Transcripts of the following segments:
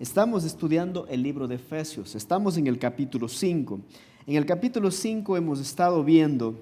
Estamos estudiando el libro de Efesios, estamos en el capítulo 5. En el capítulo 5 hemos estado viendo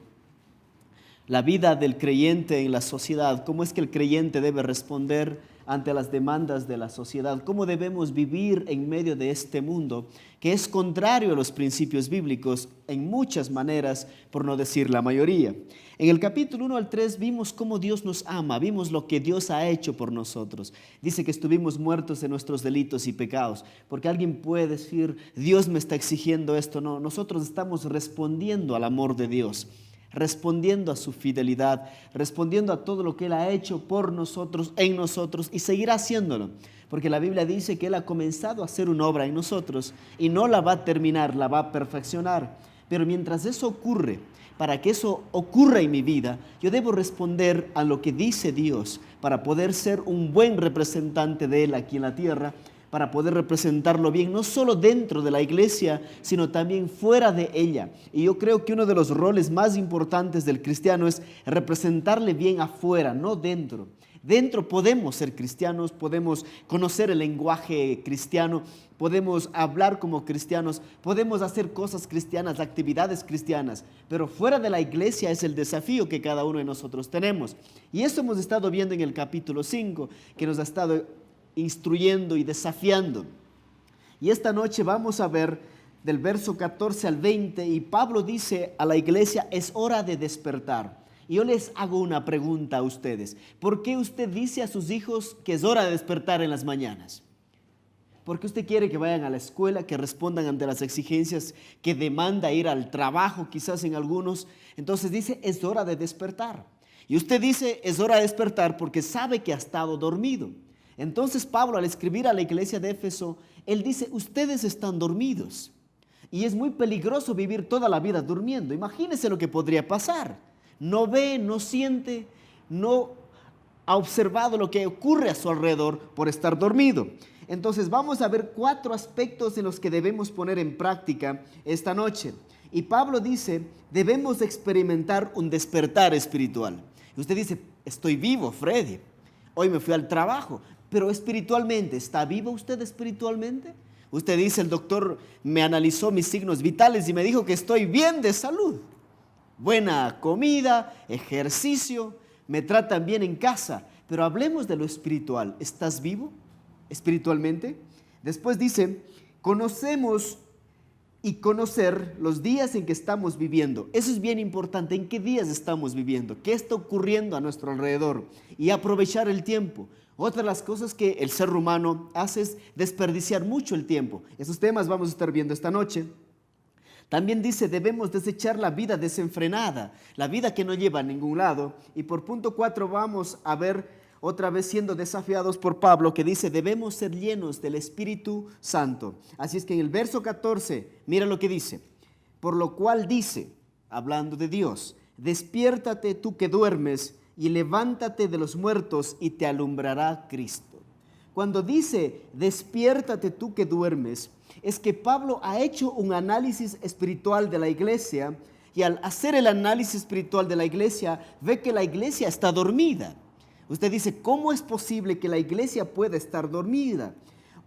la vida del creyente en la sociedad, cómo es que el creyente debe responder ante las demandas de la sociedad, cómo debemos vivir en medio de este mundo que es contrario a los principios bíblicos en muchas maneras, por no decir la mayoría. En el capítulo 1 al 3 vimos cómo Dios nos ama, vimos lo que Dios ha hecho por nosotros. Dice que estuvimos muertos en nuestros delitos y pecados, porque alguien puede decir, Dios me está exigiendo esto. No, nosotros estamos respondiendo al amor de Dios, respondiendo a su fidelidad, respondiendo a todo lo que Él ha hecho por nosotros, en nosotros, y seguirá haciéndolo. Porque la Biblia dice que Él ha comenzado a hacer una obra en nosotros y no la va a terminar, la va a perfeccionar. Pero mientras eso ocurre, para que eso ocurra en mi vida, yo debo responder a lo que dice Dios para poder ser un buen representante de Él aquí en la tierra, para poder representarlo bien, no solo dentro de la iglesia, sino también fuera de ella. Y yo creo que uno de los roles más importantes del cristiano es representarle bien afuera, no dentro. Dentro podemos ser cristianos, podemos conocer el lenguaje cristiano, podemos hablar como cristianos, podemos hacer cosas cristianas, actividades cristianas, pero fuera de la iglesia es el desafío que cada uno de nosotros tenemos. Y eso hemos estado viendo en el capítulo 5, que nos ha estado instruyendo y desafiando. Y esta noche vamos a ver del verso 14 al 20, y Pablo dice a la iglesia, es hora de despertar. Y yo les hago una pregunta a ustedes. ¿Por qué usted dice a sus hijos que es hora de despertar en las mañanas? Porque usted quiere que vayan a la escuela, que respondan ante las exigencias que demanda ir al trabajo, quizás en algunos. Entonces dice, es hora de despertar. Y usted dice, es hora de despertar porque sabe que ha estado dormido. Entonces Pablo, al escribir a la iglesia de Éfeso, él dice, ustedes están dormidos. Y es muy peligroso vivir toda la vida durmiendo. Imagínense lo que podría pasar. No ve, no siente, no ha observado lo que ocurre a su alrededor por estar dormido. Entonces vamos a ver 4 aspectos en los que debemos poner en práctica esta noche. Y Pablo dice, debemos experimentar un despertar espiritual. Y usted dice, estoy vivo, Freddy. Hoy me fui al trabajo. Pero espiritualmente, ¿está vivo usted espiritualmente? Usted dice, el doctor me analizó mis signos vitales y me dijo que estoy bien de salud. Buena comida, ejercicio, me tratan bien en casa. Pero hablemos de lo espiritual. ¿Estás vivo espiritualmente? Después dice, conocemos y conocer los días en que estamos viviendo. Eso es bien importante. ¿En qué días estamos viviendo? ¿Qué está ocurriendo a nuestro alrededor? Y aprovechar el tiempo. Otra de las cosas que el ser humano hace es desperdiciar mucho el tiempo. Esos temas vamos a estar viendo esta noche. También dice, debemos desechar la vida desenfrenada, la vida que no lleva a ningún lado. Y por punto 4 vamos a ver otra vez siendo desafiados por Pablo, que dice, debemos ser llenos del Espíritu Santo. Así es que en el verso 14, mira lo que dice. Por lo cual dice, hablando de Dios, despiértate tú que duermes y levántate de los muertos y te alumbrará Cristo. Cuando dice, despiértate tú que duermes, es que Pablo ha hecho un análisis espiritual de la iglesia, y al hacer el análisis espiritual de la iglesia, ve que la iglesia está dormida. Usted dice, ¿cómo es posible que la iglesia pueda estar dormida?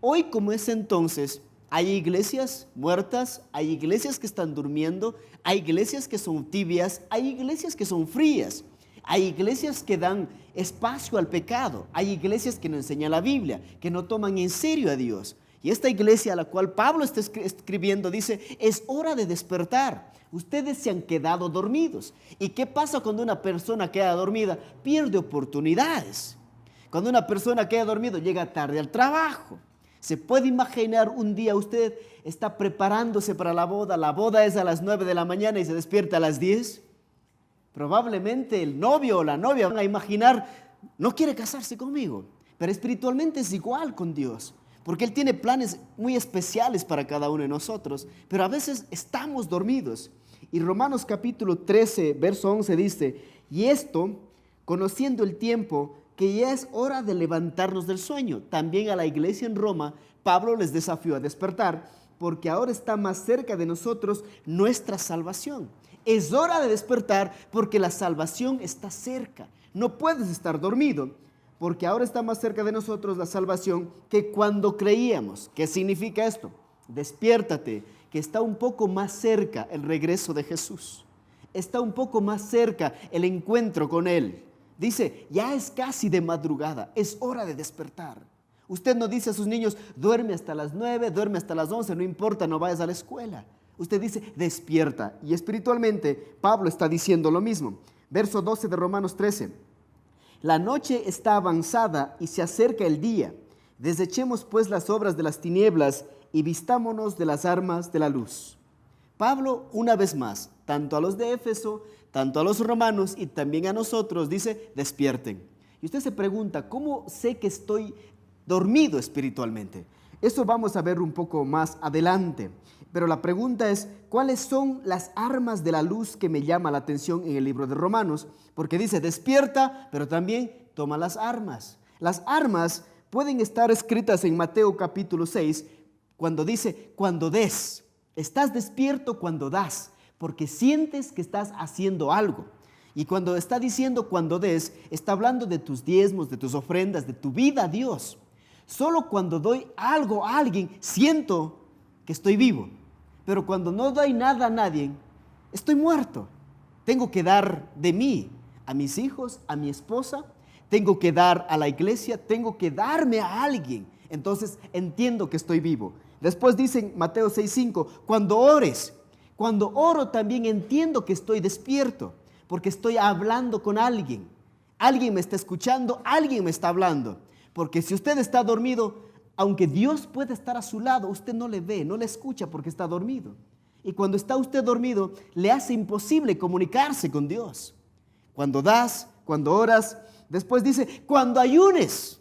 Hoy, como es entonces, hay iglesias muertas, hay iglesias que están durmiendo, hay iglesias que son tibias, hay iglesias que son frías. Hay iglesias que dan espacio al pecado, hay iglesias que no enseñan la Biblia, que no toman en serio a Dios. Y esta iglesia a la cual Pablo está escribiendo dice, es hora de despertar. Ustedes se han quedado dormidos. ¿Y qué pasa cuando una persona queda dormida? Pierde oportunidades. Cuando una persona queda dormida, llega tarde al trabajo. ¿Se puede imaginar un día usted está preparándose para la boda es a las 9 de la mañana y se despierta a las 10? Probablemente el novio o la novia van a imaginar, no quiere casarse conmigo, pero espiritualmente es igual con Dios, porque Él tiene planes muy especiales para cada uno de nosotros, pero a veces estamos dormidos. Y Romanos capítulo 13, verso 11 dice, y esto, conociendo el tiempo, que ya es hora de levantarnos del sueño. También a la iglesia en Roma, Pablo les desafió a despertar, porque ahora está más cerca de nosotros nuestra salvación. Es hora de despertar porque la salvación está cerca. No puedes estar dormido. porque ahora está más cerca de nosotros la salvación que cuando creíamos. ¿Qué significa esto? Despiértate, que está un poco más cerca el regreso de Jesús. Está un poco más cerca el encuentro con Él. Dice, ya es casi de madrugada, es hora de despertar. Usted no dice a sus niños, duerme hasta las 9, duerme hasta las 11, no importa, no vayas a la escuela. Usted dice, despierta. Y espiritualmente, Pablo está diciendo lo mismo. Verso 12 de Romanos 13. La noche está avanzada y se acerca el día. Desechemos pues las obras de las tinieblas y vistámonos de las armas de la luz. Pablo, una vez más, tanto a los de Éfeso, tanto a los romanos y también a nosotros, dice, despierten. Y usted se pregunta, ¿cómo sé que estoy dormido espiritualmente? Eso vamos a ver un poco más adelante. Pero la pregunta es, ¿cuáles son las armas de la luz que me llama la atención en el libro de Romanos? Porque dice, despierta, pero también toma las armas. Las armas pueden estar escritas en Mateo capítulo 6, cuando dice, cuando des. Estás despierto cuando das, porque sientes que estás haciendo algo. Y cuando está diciendo cuando des, está hablando de tus diezmos, de tus ofrendas, de tu vida a Dios. Solo cuando doy algo a alguien, siento que estoy vivo. Pero cuando no doy nada a nadie, estoy muerto. Tengo que dar de mí a mis hijos, a mi esposa, tengo que dar a la iglesia, tengo que darme a alguien. Entonces entiendo que estoy vivo. Después dicen Mateo 6:5, cuando ores, cuando oro también entiendo que estoy despierto, porque estoy hablando con alguien. Alguien me está escuchando, alguien me está hablando. Porque si usted está dormido, aunque Dios puede estar a su lado, usted no le ve, no le escucha porque está dormido. Y cuando está usted dormido, le hace imposible comunicarse con Dios. Cuando das, cuando oras, después dice, cuando ayunes.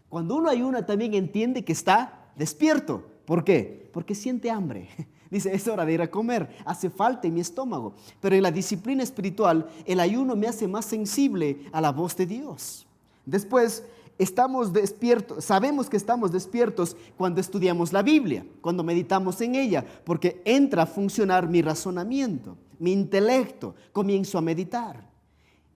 Cuando uno ayuna también entiende que está despierto. ¿Por qué? Porque siente hambre. Dice, es hora de ir a comer, hace falta en mi estómago. Pero en la disciplina espiritual, el ayuno me hace más sensible a la voz de Dios. Después, estamos despiertos, sabemos que estamos despiertos cuando estudiamos la Biblia, cuando meditamos en ella, porque entra a funcionar mi razonamiento, mi intelecto, comienzo a meditar.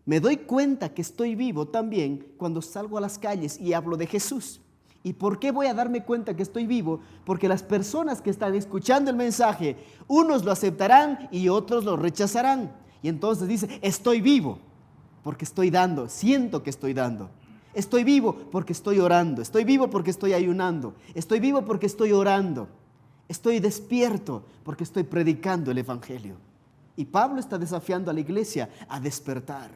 Me doy cuenta que estoy vivo también cuando salgo a las calles y hablo de Jesús. ¿Y por qué voy a darme cuenta que estoy vivo? Porque las personas que están escuchando el mensaje, unos lo aceptarán y otros lo rechazarán. Y entonces dice, estoy vivo porque estoy dando, siento que estoy dando. Estoy vivo porque estoy orando, estoy vivo porque estoy ayunando, estoy vivo porque estoy orando, estoy despierto porque estoy predicando el Evangelio. Y Pablo está desafiando a la iglesia a despertar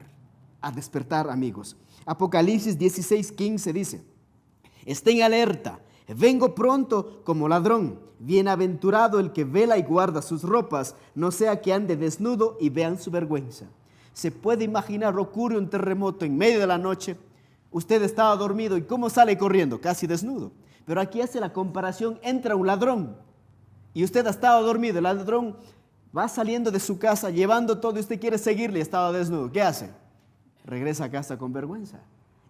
amigos. Apocalipsis 16:15 dice, estén alerta, vengo pronto como ladrón, bienaventurado el que vela y guarda sus ropas, no sea que ande desnudo y vean su vergüenza. Se puede imaginar, ocurre un terremoto en medio de la noche, usted estaba dormido y ¿cómo sale corriendo? Casi desnudo. Pero aquí hace la comparación, entra un ladrón y usted ha estado dormido, el ladrón va saliendo de su casa llevando todo y usted quiere seguirle y estaba desnudo. ¿Qué hace? Regresa a casa con vergüenza.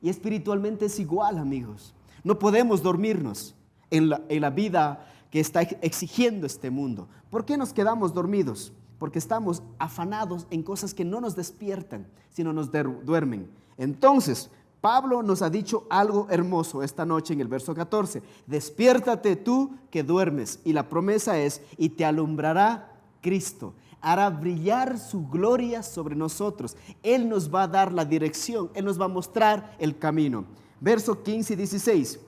Y espiritualmente es igual, amigos. No podemos dormirnos en la vida que está exigiendo este mundo. ¿Por qué nos quedamos dormidos? Porque estamos afanados en cosas que no nos despiertan, sino nos duermen. Entonces, Pablo nos ha dicho algo hermoso esta noche en el verso 14. Despiértate tú que duermes. Y la promesa es, y te alumbrará Cristo. Hará brillar su gloria sobre nosotros. Él nos va a dar la dirección. Él nos va a mostrar el camino. Verso 15 y 16.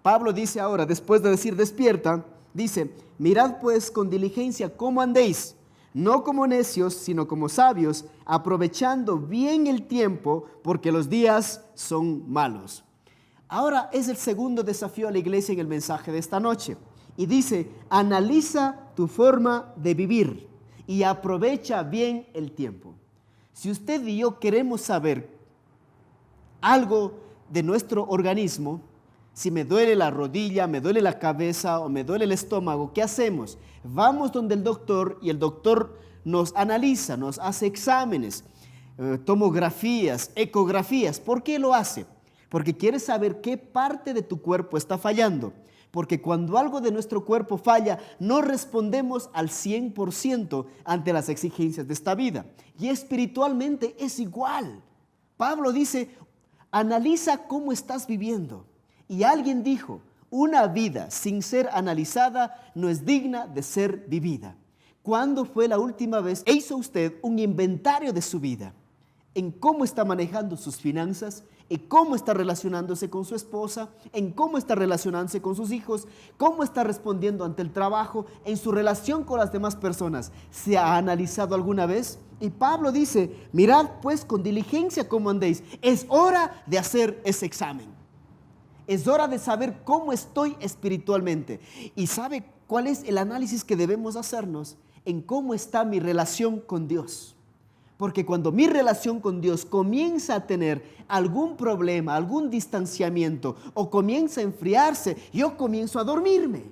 Pablo dice ahora, después de decir despierta, dice, mirad pues con diligencia cómo andéis, no como necios, sino como sabios, aprovechando bien el tiempo, porque los días son malos. Ahora es el segundo desafío a la iglesia en el mensaje de esta noche. Y dice, analiza tu forma de vivir y aprovecha bien el tiempo. Si usted y yo queremos saber algo de nuestro organismo, si me duele la rodilla, me duele la cabeza o me duele el estómago, ¿qué hacemos? Vamos donde el doctor y el doctor nos analiza, nos hace exámenes, tomografías, ecografías. ¿Por qué lo hace? Porque quiere saber qué parte de tu cuerpo está fallando. Porque cuando algo de nuestro cuerpo falla, no respondemos al 100% ante las exigencias de esta vida. Y espiritualmente es igual. Pablo dice, Analiza cómo estás viviendo. Y alguien dijo, una vida sin ser analizada no es digna de ser vivida. ¿Cuándo fue la última vez que hizo usted un inventario de su vida? En cómo está manejando sus finanzas, en cómo está relacionándose con su esposa, en cómo está relacionándose con sus hijos, cómo está respondiendo ante el trabajo, en su relación con las demás personas. ¿Se ha analizado alguna vez? Y Pablo dice, mirad pues con diligencia cómo andéis. Es hora de hacer ese examen. Es hora de saber cómo estoy espiritualmente. ¿Y sabe cuál es el análisis que debemos hacernos? En cómo está mi relación con Dios. Porque cuando mi relación con Dios comienza a tener algún problema, algún distanciamiento o comienza a enfriarse, yo comienzo a dormirme.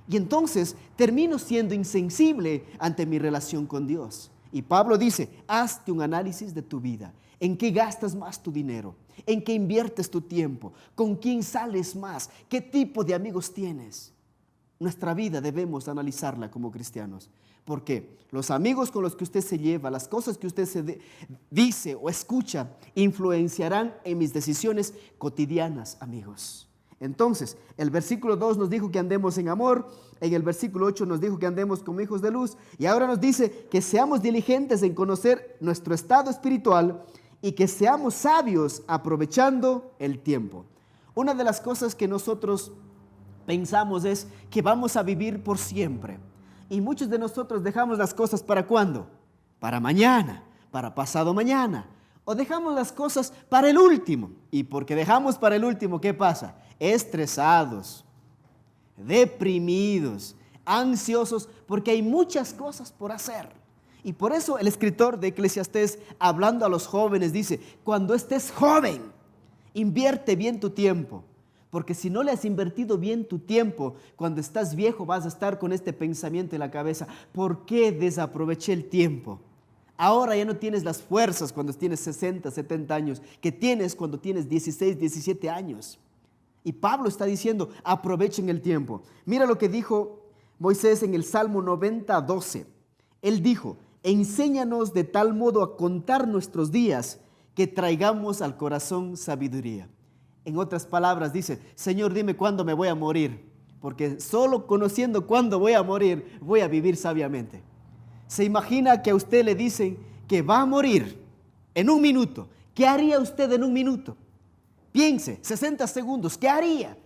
Y entonces termino siendo insensible ante mi relación con Dios. Y Pablo dice, hazte un análisis de tu vida. ¿En qué gastas más tu dinero? ¿En qué inviertes tu tiempo? ¿Con quién sales más? ¿Qué tipo de amigos tienes? Nuestra vida debemos analizarla como cristianos. Porque los amigos con los que usted se lleva, las cosas que usted se dice o escucha, influenciarán en mis decisiones cotidianas, amigos. Entonces, el versículo 2 nos dijo que andemos en amor, en el versículo 8 nos dijo que andemos como hijos de luz, y ahora nos dice que seamos diligentes en conocer nuestro estado espiritual y que seamos sabios aprovechando el tiempo. Una de las cosas que nosotros pensamos es que vamos a vivir por siempre. Y muchos de nosotros dejamos las cosas ¿para cuándo? Para mañana, para pasado mañana. O dejamos las cosas para el último. Y porque dejamos para el último, ¿qué pasa? Estresados, deprimidos, ansiosos, porque hay muchas cosas por hacer. Y por eso el escritor de Eclesiastés, hablando a los jóvenes, dice, cuando estés joven, invierte bien tu tiempo. Porque si no le has invertido bien tu tiempo, cuando estás viejo vas a estar con este pensamiento en la cabeza. ¿Por qué desaproveché el tiempo? Ahora ya no tienes las fuerzas cuando tienes 60, 70 años, que tienes cuando tienes 16, 17 años. Y Pablo está diciendo, aprovechen el tiempo. Mira lo que dijo Moisés en el Salmo 90, 12. Él dijo, enséñanos de tal modo a contar nuestros días que traigamos al corazón sabiduría. En otras palabras dice, Señor, dime cuándo me voy a morir, porque solo conociendo cuándo voy a morir, voy a vivir sabiamente. ¿Se imagina que a usted le dicen que va a morir en un minuto? ¿Qué haría usted en un minuto? Piense, 60 segundos, ¿qué haría?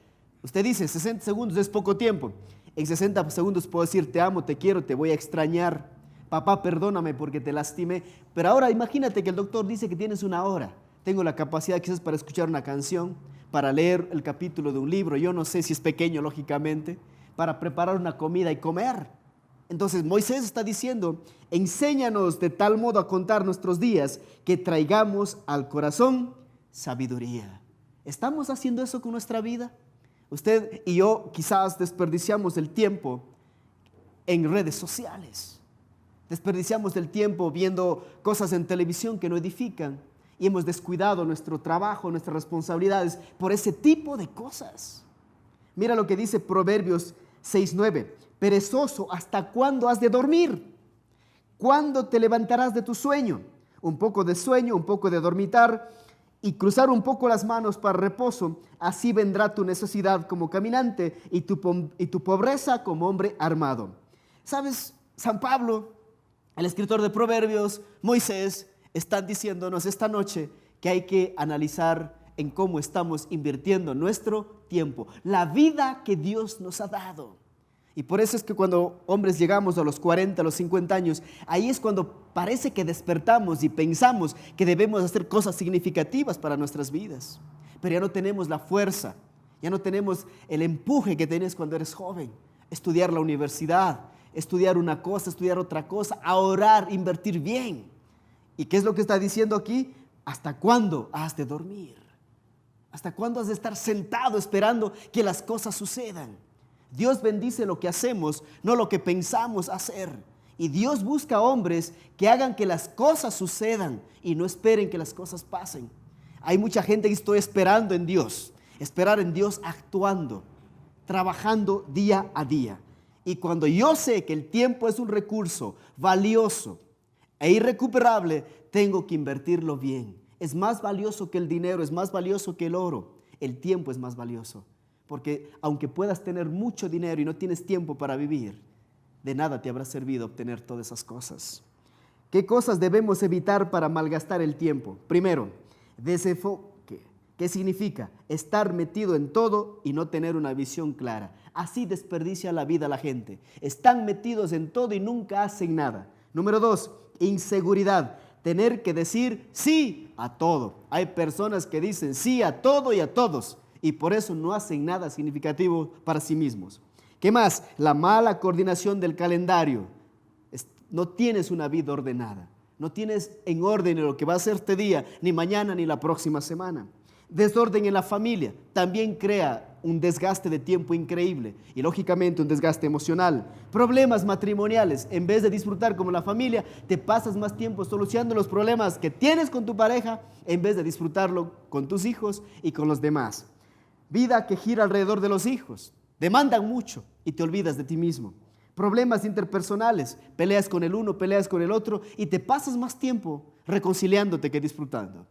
Usted dice, 60 segundos es poco tiempo. En 60 segundos puedo decir, te amo, te quiero, te voy a extrañar. Papá, perdóname porque te lastimé. Pero ahora imagínate que el doctor dice que tienes una hora. Tengo la capacidad quizás para escuchar una canción, para leer el capítulo de un libro, yo no sé si es pequeño lógicamente, para preparar una comida y comer. Entonces Moisés está diciendo, enséñanos de tal modo a contar nuestros días que traigamos al corazón sabiduría. ¿Estamos haciendo eso con nuestra vida? Usted y yo quizás desperdiciamos el tiempo en redes sociales, desperdiciamos el tiempo viendo cosas en televisión que no edifican. Y hemos descuidado nuestro trabajo, nuestras responsabilidades por ese tipo de cosas. Mira lo que dice Proverbios 6:9. Perezoso, ¿hasta cuándo has de dormir? ¿Cuándo te levantarás de tu sueño? Un poco de sueño, un poco de dormitar y cruzar un poco las manos para reposo. Así vendrá tu necesidad como caminante y tu pobreza como hombre armado. ¿Sabes? San Pablo, el escritor de Proverbios, Moisés, están diciéndonos esta noche que hay que analizar en cómo estamos invirtiendo nuestro tiempo, la vida que Dios nos ha dado. Y por eso es que cuando hombres llegamos a los 40, a los 50 años, ahí es cuando parece que despertamos y pensamos que debemos hacer cosas significativas para nuestras vidas. Pero ya no tenemos la fuerza, ya no tenemos el empuje que tenés cuando eres joven. Estudiar la universidad, estudiar una cosa, estudiar otra cosa, ahorrar, invertir bien. ¿Y qué es lo que está diciendo aquí? ¿Hasta cuándo has de dormir? ¿Hasta cuándo has de estar sentado esperando que las cosas sucedan? Dios bendice lo que hacemos, no lo que pensamos hacer. Y Dios busca hombres que hagan que las cosas sucedan y no esperen que las cosas pasen. Hay mucha gente que está esperando en Dios, esperar en Dios actuando, trabajando día a día. Y cuando yo sé que el tiempo es un recurso valioso e irrecuperable, tengo que invertirlo bien. Es más valioso que el dinero, es más valioso que el oro. El tiempo es más valioso. Porque aunque puedas tener mucho dinero y no tienes tiempo para vivir, de nada te habrá servido obtener todas esas cosas. ¿Qué cosas debemos evitar para malgastar el tiempo? Primero, desenfoque. ¿Qué significa? Estar metido en todo y no tener una visión clara. Así desperdicia la vida la gente. Están metidos en todo y nunca hacen nada. Número 2, inseguridad. Tener que decir sí a todo. Hay personas que dicen sí a todo y a todos y por eso no hacen nada significativo para sí mismos. ¿Qué más? La mala coordinación del calendario. No tienes una vida ordenada. No tienes en orden lo que va a ser este día, ni mañana, ni la próxima semana. Desorden en la familia también crea un desgaste de tiempo increíble y lógicamente un desgaste emocional. Problemas matrimoniales, en vez de disfrutar como la familia, te pasas más tiempo solucionando los problemas que tienes con tu pareja en vez de disfrutarlo con tus hijos y con los demás. Vida que gira alrededor de los hijos, demandan mucho y te olvidas de ti mismo. Problemas interpersonales, peleas con el uno, peleas con el otro y te pasas más tiempo reconciliándote que disfrutando.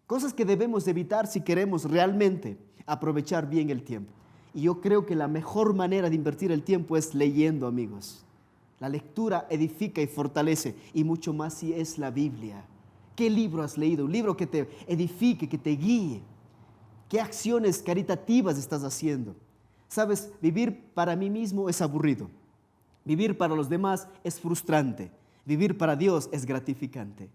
Cosas que debemos evitar si queremos realmente aprovechar bien el tiempo. Y yo creo que la mejor manera de invertir el tiempo es leyendo, amigos. La lectura edifica y fortalece, y mucho más si es la Biblia. ¿Qué libro has leído? Un libro que te edifique, que te guíe. ¿Qué acciones caritativas estás haciendo? Sabes, vivir para mí mismo es aburrido. Vivir para los demás es frustrante. Vivir para Dios es gratificante.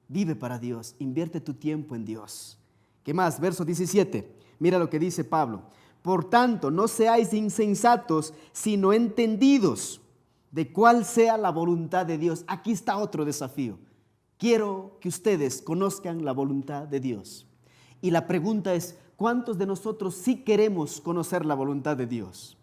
Vive para Dios, invierte tu tiempo en Dios. ¿Qué más? Verso 17, mira lo que dice Pablo. Por tanto, no seáis insensatos, sino entendidos de cuál sea la voluntad de Dios. Aquí está otro desafío. Quiero que ustedes conozcan la voluntad de Dios. Y la pregunta es, ¿cuántos de nosotros sí queremos conocer la voluntad de Dios?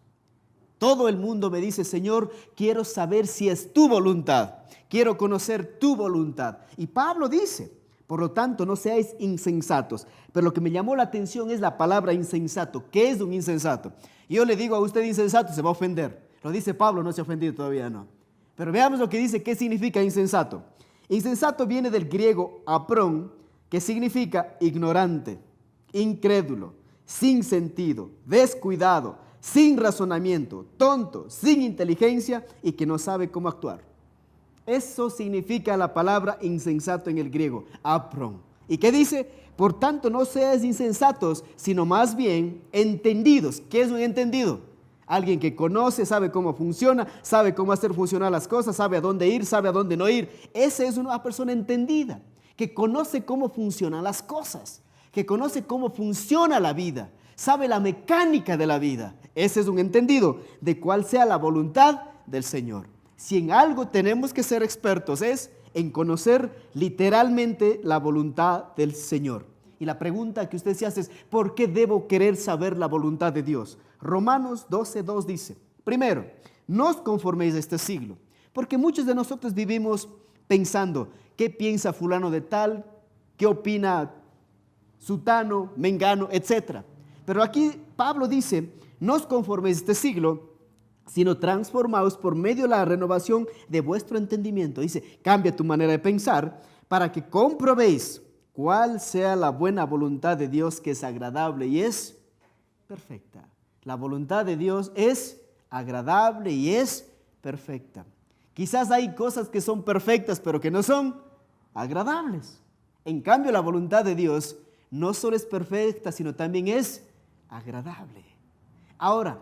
Todo el mundo me dice, Señor, quiero saber si es tu voluntad. Quiero conocer tu voluntad. Y Pablo dice, por lo tanto, no seáis insensatos. Pero lo que me llamó la atención es la palabra insensato. ¿Qué es un insensato? Y yo le digo a usted insensato, se va a ofender. Lo dice Pablo, no se ha ofendido todavía, no. Pero veamos lo que dice, ¿qué significa insensato? Insensato viene del griego aprón, que significa ignorante, incrédulo, sin sentido, descuidado, sin razonamiento, tonto, sin inteligencia y que no sabe cómo actuar. Eso significa la palabra insensato en el griego, aprón. ¿Y qué dice? Por tanto, no seáis insensatos, sino más bien entendidos. ¿Qué es un entendido? Alguien que conoce, sabe cómo funciona, sabe cómo hacer funcionar las cosas, sabe a dónde ir, sabe a dónde no ir. Esa es una persona entendida, que conoce cómo funcionan las cosas, que conoce cómo funciona la vida, sabe la mecánica de la vida. Ese es un entendido de cuál sea la voluntad del Señor. Si en algo tenemos que ser expertos es en conocer literalmente la voluntad del Señor. Y la pregunta que usted se hace es, ¿por qué debo querer saber la voluntad de Dios? Romanos 12:2 dice, primero, no os conforméis a este siglo, porque muchos de nosotros vivimos pensando, ¿qué piensa fulano de tal? ¿Qué opina sutano, mengano, etcétera? Pero aquí Pablo dice, no os conforméis a este siglo, sino transformaos por medio de la renovación de vuestro entendimiento. Dice, cambia tu manera de pensar para que comprobéis cuál sea la buena voluntad de Dios, que es agradable y es perfecta. La voluntad de Dios es agradable y es perfecta. Quizás hay cosas que son perfectas, pero que no son agradables. En cambio, la voluntad de Dios no solo es perfecta, sino también es agradable. Ahora,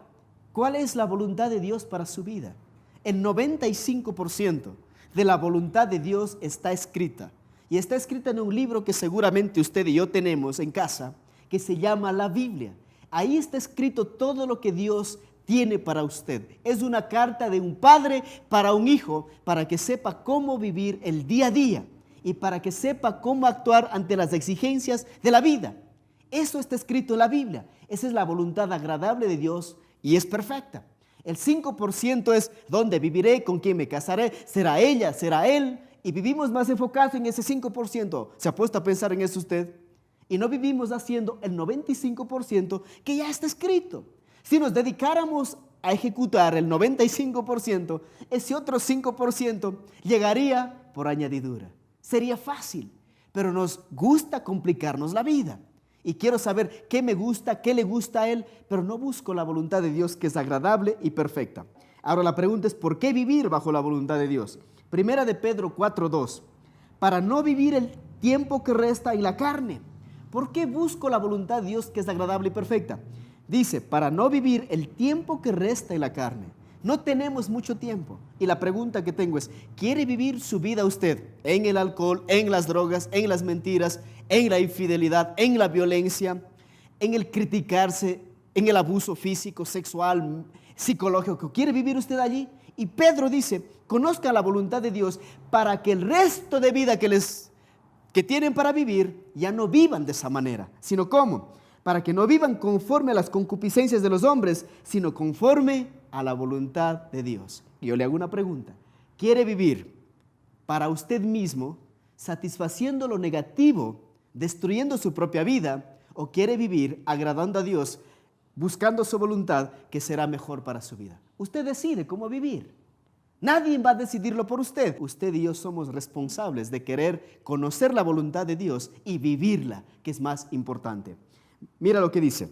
¿cuál es la voluntad de Dios para su vida? El 95% de la voluntad de Dios está escrita. Y está escrita en un libro que seguramente usted y yo tenemos en casa, que se llama la Biblia. Ahí está escrito todo lo que Dios tiene para usted. Es una carta de un padre para un hijo, para que sepa cómo vivir el día a día y para que sepa cómo actuar ante las exigencias de la vida. Eso está escrito en la Biblia. Esa es la voluntad agradable de Dios y es perfecta. El 5% es dónde viviré, con quién me casaré, será ella, será él. Y vivimos más enfocados en ese 5%. ¿Se ha puesto a pensar en eso usted? Y no vivimos haciendo el 95% que ya está escrito. Si nos dedicáramos a ejecutar el 95%, ese otro 5% llegaría por añadidura. Sería fácil. pero nos gusta complicarnos la vida. Y quiero saber qué me gusta, qué le gusta a Él, pero no busco la voluntad de Dios que es agradable y perfecta. Ahora la pregunta es, ¿por qué vivir bajo la voluntad de Dios? Primera de Pedro 4:2, para no vivir el tiempo que resta en la carne. ¿Por qué busco la voluntad de Dios que es agradable y perfecta? Dice, para no vivir el tiempo que resta en la carne. No tenemos mucho tiempo. Y la pregunta que tengo es, ¿quiere vivir su vida usted en el alcohol, en las drogas, en las mentiras, en la infidelidad, en la violencia, en el criticarse, en el abuso físico, sexual, psicológico? ¿Quiere vivir usted allí? Y Pedro dice, conozca la voluntad de Dios para que el resto de vida que tienen para vivir ya no vivan de esa manera, sino ¿cómo? Para que no vivan conforme a las concupiscencias de los hombres, sino conforme a la voluntad de Dios. Y yo le hago una pregunta, ¿quiere vivir para usted mismo, satisfaciendo lo negativo, destruyendo su propia vida, o quiere vivir agradando a Dios, buscando su voluntad que será mejor para su vida? Usted decide cómo vivir. Nadie va a decidirlo por usted. Usted y yo somos responsables de querer conocer la voluntad de Dios y vivirla, que es más importante. Mira lo que dice.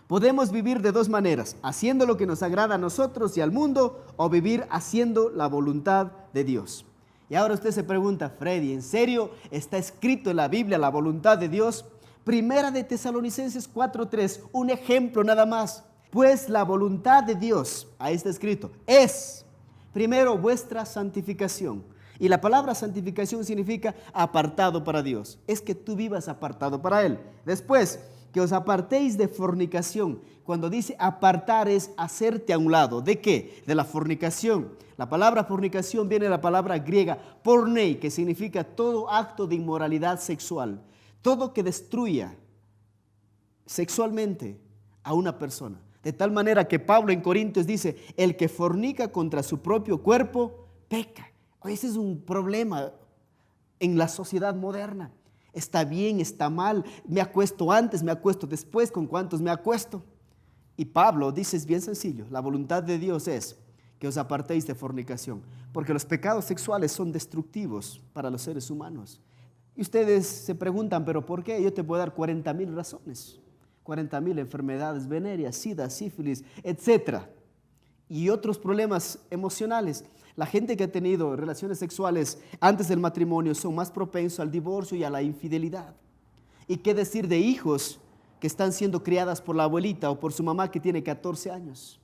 Podemos vivir de dos maneras, haciendo lo que nos agrada a nosotros y al mundo, o vivir haciendo la voluntad de Dios. Y ahora usted se pregunta, Freddy, ¿en serio está escrito en la Biblia la voluntad de Dios? Primera de Tesalonicenses 4:3, un ejemplo nada más. Pues la voluntad de Dios, ahí está escrito, es primero vuestra santificación. Y la palabra santificación significa apartado para Dios. Es que tú vivas apartado para Él. Después, que os apartéis de fornicación. Cuando dice apartar es hacerte a un lado. ¿De qué? De la fornicación. La palabra fornicación viene de la palabra griega pornei, que significa todo acto de inmoralidad sexual. Todo que destruya sexualmente a una persona. De tal manera que Pablo en Corintios dice, el que fornica contra su propio cuerpo, peca. Ese es un problema en la sociedad moderna. Está bien, está mal, me acuesto antes, me acuesto después, ¿con cuántos me acuesto? Y Pablo dice, es bien sencillo, la voluntad de Dios es que os apartéis de fornicación, porque los pecados sexuales son destructivos para los seres humanos. Y ustedes se preguntan, ¿pero por qué? Yo te puedo dar 40,000 razones, 40,000 enfermedades venéreas, sida, sífilis, etcétera, y otros problemas emocionales. La gente que ha tenido relaciones sexuales antes del matrimonio son más propensos al divorcio y a la infidelidad. ¿Y qué decir de hijos que están siendo criadas por la abuelita o por su mamá que tiene 14 años?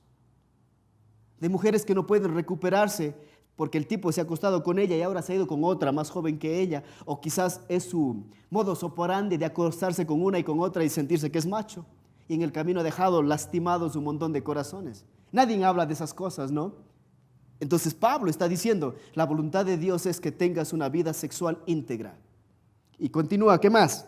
De mujeres que no pueden recuperarse porque el tipo se ha acostado con ella y ahora se ha ido con otra más joven que ella, o quizás es su modus operandi de acostarse con una y con otra y sentirse que es macho, y en el camino ha dejado lastimados un montón de corazones. Nadie habla de esas cosas, ¿no? Entonces Pablo está diciendo, la voluntad de Dios es que tengas una vida sexual íntegra. Y continúa, ¿qué más?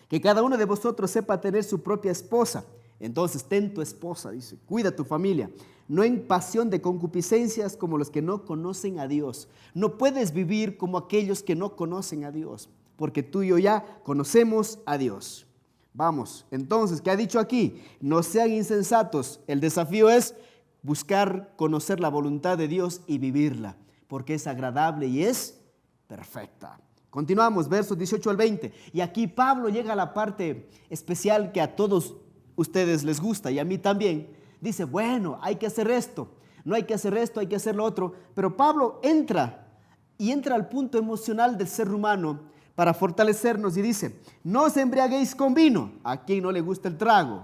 Que cada uno de vosotros sepa tener su propia esposa. Entonces ten tu esposa, dice, cuida tu familia, no en pasión de concupiscencias como los que no conocen a Dios. No puedes vivir como aquellos que no conocen a Dios, porque tú y yo ya conocemos a Dios. Vamos, entonces, ¿qué ha dicho aquí? No sean insensatos. El desafío es buscar conocer la voluntad de Dios y vivirla, porque es agradable y es perfecta. Continuamos, versos 18 al 20. Y aquí Pablo llega a la parte especial que a todos ustedes les gusta y a mí también. Dice, bueno, hay que hacer esto, no hay que hacer esto, hay que hacer lo otro. Pero Pablo entra al punto emocional del ser humano para fortalecernos y dice, no os embriaguéis con vino. ¿A quién no le gusta el trago?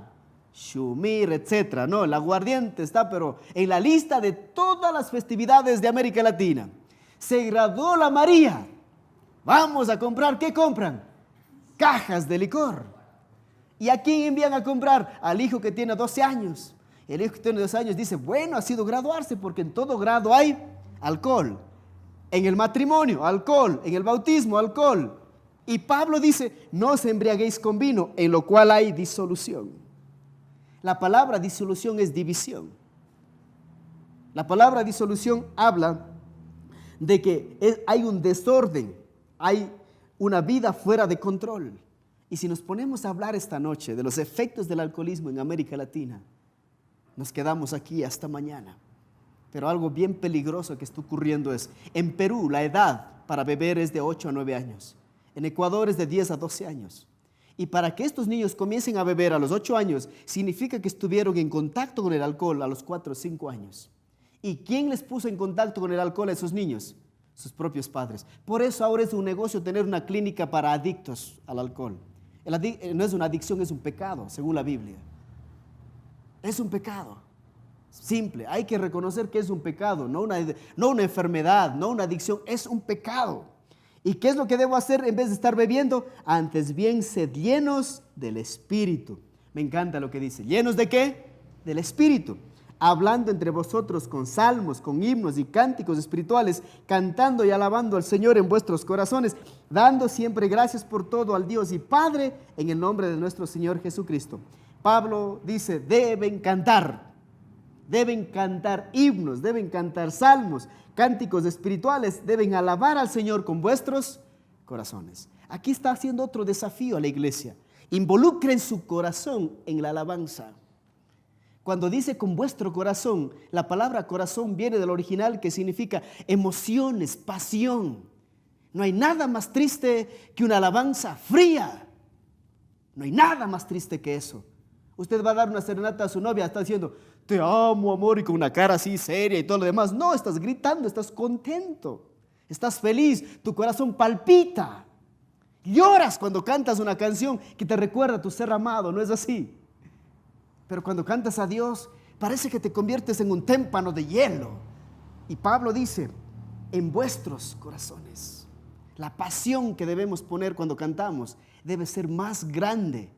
Shumir, etcétera. No, el aguardiente está, pero en la lista de todas las festividades de América Latina. Se graduó la María. Vamos a comprar, ¿qué compran? Cajas de licor. ¿Y a quién envían a comprar? Al hijo que tiene 12 años. El hijo que tiene 12 años dice, bueno, ha sido graduarse porque en todo grado hay alcohol. En el matrimonio, alcohol. En el bautismo, alcohol. Y Pablo dice, no os embriaguéis con vino, en lo cual hay disolución. La palabra disolución es división. La palabra disolución habla de que hay un desorden, hay una vida fuera de control. Y si nos ponemos a hablar esta noche de los efectos del alcoholismo en América Latina, nos quedamos aquí hasta mañana. Pero algo bien peligroso que está ocurriendo es, en Perú la edad para beber es de 8 a 9 años. En Ecuador es de 10 a 12 años. Y para que estos niños comiencen a beber a los 8 años, significa que estuvieron en contacto con el alcohol a los 4 o 5 años. ¿Y quién les puso en contacto con el alcohol a esos niños? Sus propios padres. Por eso ahora es un negocio tener una clínica para adictos al alcohol. No es una adicción, es un pecado, según la Biblia. Es un pecado. Simple, hay que reconocer que es un pecado, no una enfermedad, no una adicción, es un pecado. ¿Y qué es lo que debo hacer en vez de estar bebiendo? Antes bien, sed llenos del Espíritu. Me encanta lo que dice. ¿Llenos de qué? Del Espíritu. Hablando entre vosotros con salmos, con himnos y cánticos espirituales, cantando y alabando al Señor en vuestros corazones, dando siempre gracias por todo al Dios y Padre en el nombre de nuestro Señor Jesucristo. Pablo dice, deben cantar himnos, deben cantar salmos, cánticos espirituales, deben alabar al Señor con vuestros corazones. Aquí está haciendo otro desafío a la iglesia. Involucren su corazón en la alabanza. Cuando dice con vuestro corazón, la palabra corazón viene del original que significa emociones, pasión. No hay nada más triste que una alabanza fría. No hay nada más triste que eso. Usted va a dar una serenata a su novia, está diciendo, te amo, amor, y con una cara así seria y todo lo demás. No, estás gritando, estás contento, estás feliz, tu corazón palpita. Lloras cuando cantas una canción que te recuerda a tu ser amado, ¿no es así? Pero cuando cantas a Dios, parece que te conviertes en un témpano de hielo. Y Pablo dice, en vuestros corazones. La pasión que debemos poner cuando cantamos debe ser más grande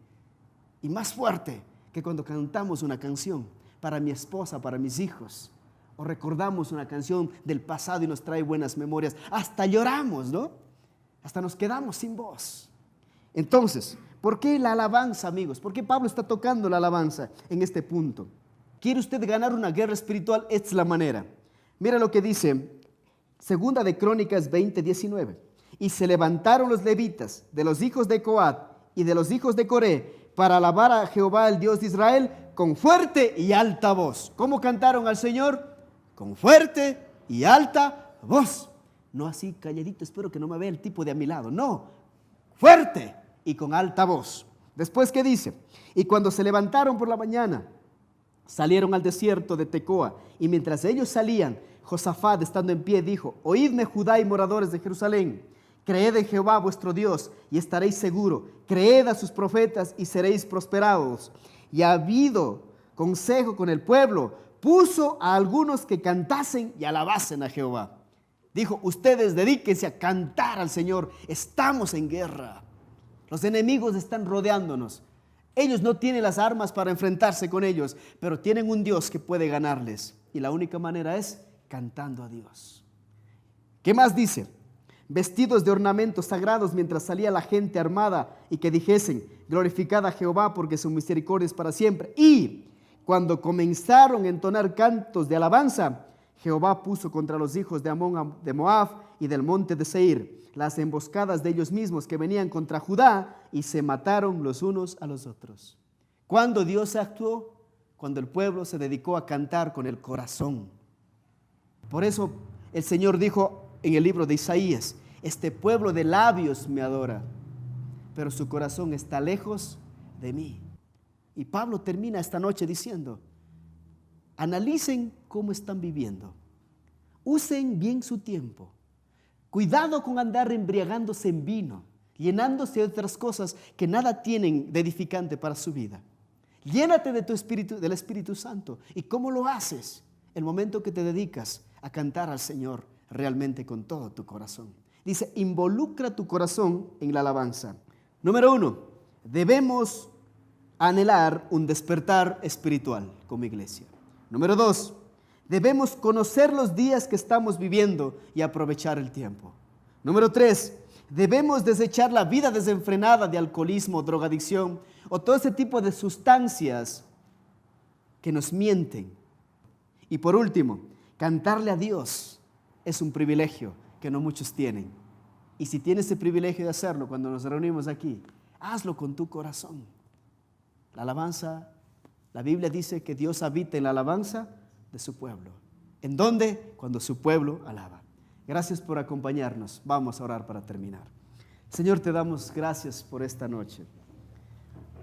y más fuerte que cuando cantamos una canción para mi esposa, para mis hijos. O recordamos una canción del pasado y nos trae buenas memorias. Hasta lloramos, ¿no? Hasta nos quedamos sin voz. Entonces, ¿por qué la alabanza, amigos? ¿Por qué Pablo está tocando la alabanza en este punto? ¿Quiere usted ganar una guerra espiritual? Esta es la manera. Mira lo que dice Segunda de Crónicas 20:19. Y se levantaron los levitas de los hijos de Coat y de los hijos de Coré para alabar a Jehová, el Dios de Israel, con fuerte y alta voz. ¿Cómo cantaron al Señor? Con fuerte y alta voz. No así calladito, espero que no me vea el tipo de a mi lado. No, fuerte y con alta voz. Después, ¿qué dice? Y cuando se levantaron por la mañana, salieron al desierto de Tecoa. Y mientras ellos salían, Josafat, estando en pie, dijo, oídme Judá y moradores de Jerusalén. Creed en Jehová vuestro Dios y estaréis seguros. Creed a sus profetas y seréis prosperados. Y ha habido consejo con el pueblo. Puso a algunos que cantasen y alabasen a Jehová. Dijo, ustedes dedíquense a cantar al Señor. Estamos en guerra. Los enemigos están rodeándonos. Ellos no tienen las armas para enfrentarse con ellos, pero tienen un Dios que puede ganarles. Y la única manera es cantando a Dios. ¿Qué más dice? Vestidos de ornamentos sagrados mientras salía la gente armada y que dijesen, glorificad a Jehová porque su misericordia es para siempre. Y cuando comenzaron a entonar cantos de alabanza, Jehová puso contra los hijos de Amón, de Moab y del monte de Seir las emboscadas de ellos mismos que venían contra Judá y se mataron los unos a los otros. ¿Cuándo Dios actuó? Cuando el pueblo se dedicó a cantar con el corazón. Por eso el Señor dijo en el libro de Isaías, este pueblo de labios me adora, pero su corazón está lejos de mí. Y Pablo termina esta noche diciendo, analicen cómo están viviendo, usen bien su tiempo, cuidado con andar embriagándose en vino, llenándose de otras cosas que nada tienen de edificante para su vida. Llénate de tu espíritu, del Espíritu Santo. ¿Y cómo lo haces? El momento que te dedicas a cantar al Señor realmente con todo tu corazón. Dice, involucra tu corazón en la alabanza. Número 1, debemos anhelar un despertar espiritual como iglesia. Número 2, debemos conocer los días que estamos viviendo y aprovechar el tiempo. Número 3, debemos desechar la vida desenfrenada de alcoholismo, drogadicción o todo ese tipo de sustancias que nos mienten. Y por último, cantarle a Dios es un privilegio que no muchos tienen. Y si tienes ese privilegio de hacerlo cuando nos reunimos aquí, hazlo con tu corazón. La alabanza, la Biblia dice que Dios habita en la alabanza de su pueblo. ¿En dónde? Cuando su pueblo alaba. Gracias por acompañarnos. Vamos a orar para terminar. Señor, te damos gracias por esta noche.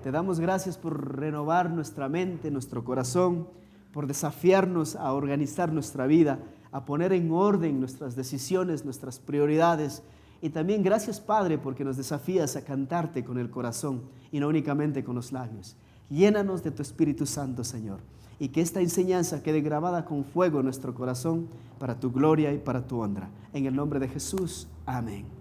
Te damos gracias por renovar nuestra mente, nuestro corazón, por desafiarnos a organizar nuestra vida, a poner en orden nuestras decisiones, nuestras prioridades. Y también gracias, Padre, porque nos desafías a cantarte con el corazón y no únicamente con los labios. Llénanos de tu Espíritu Santo, Señor, y que esta enseñanza quede grabada con fuego en nuestro corazón para tu gloria y para tu honra. En el nombre de Jesús, amén.